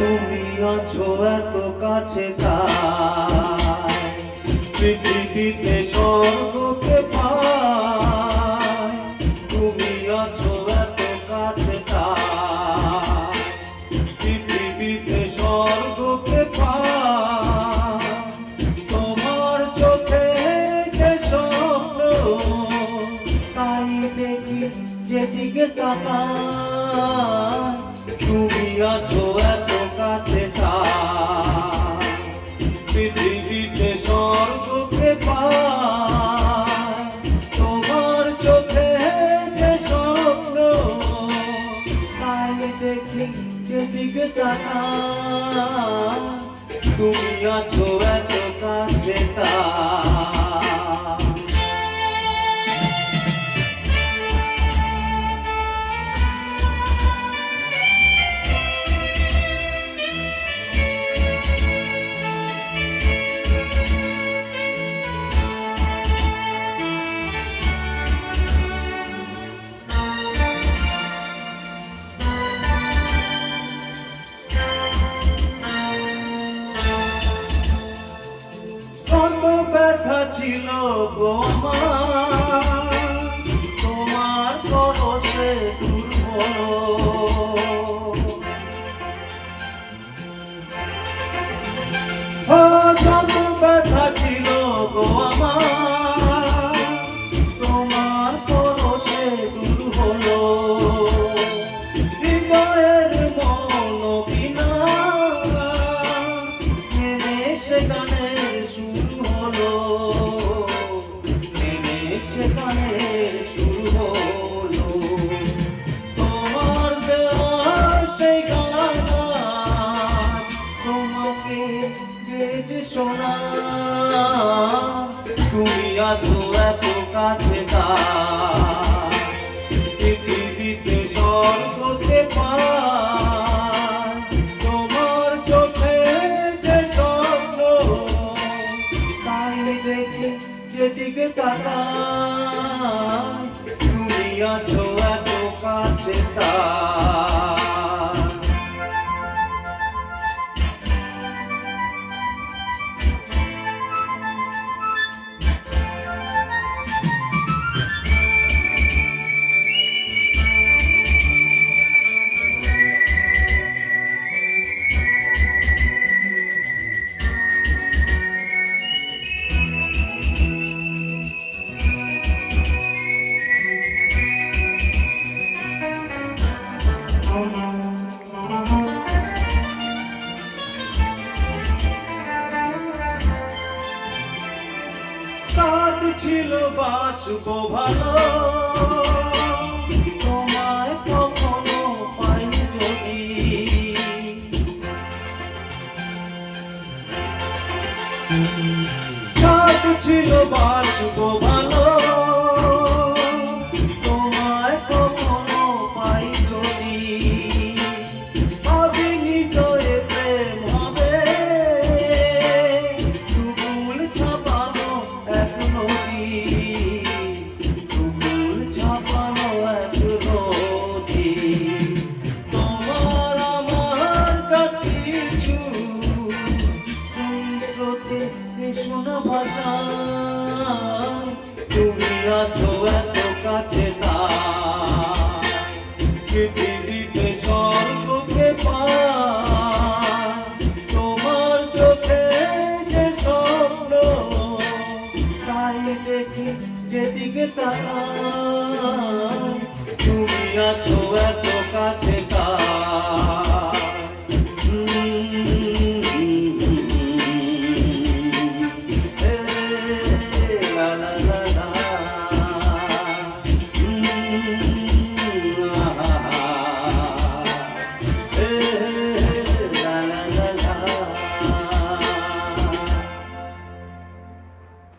তুমি আছো এত কাছে তাই পৃথিবীতে স্বর্গকে পাই। তুমি আছো এত কাছে তাই পৃথিবীতে স্বর্গকে পাই। তোমার চোখে যে স্বপ্ন তাই দেখি যেদিকে তাকাই। তুমি আছো এত কাছে তাই পৃথিবীতে স্বর্গকে পাই। তোমার চোখে যে স্বপ্ন তাই দেখি যেদিকে তাকাই। তুমি আছো এত কাছে তাই। কত ব্যথা ছিল গো আমার, তোমার পরশে দুর্বল। কত ব্যথা ছিল গো আমার, তোমার পরশে দুর্বল। হৃদয়ের মন বিনা সেখানে শুরু হলো, সেখানে শুরু হলো। তোমার দেওয়া সেই গান তোমাকে গেছে শোনা। তুমি আছো এত কাছে তাই পৃথিবীতে স্বর্গকে পাই। তোমার চোখে যে স্বপ্ন তাই দেখে যেদিকে তাকাই। তুমি আছো এত কাছে তাই। সাথ ছিল বাসবো ভালো, তোমায় কখনো পাই যদি। সাথ ছিল বাসবো ভালো, তোমায় কখনো পাই যদি। অবিনীত এ প্রেম হবে তুমুল ছাপানো এক নদী, তুমুল ছাপানো এক নদী। তোমার আমার যা কিছু স্রোতে শোনা ভাষা। তুমি আছো এত কাছে তাই পৃথিবী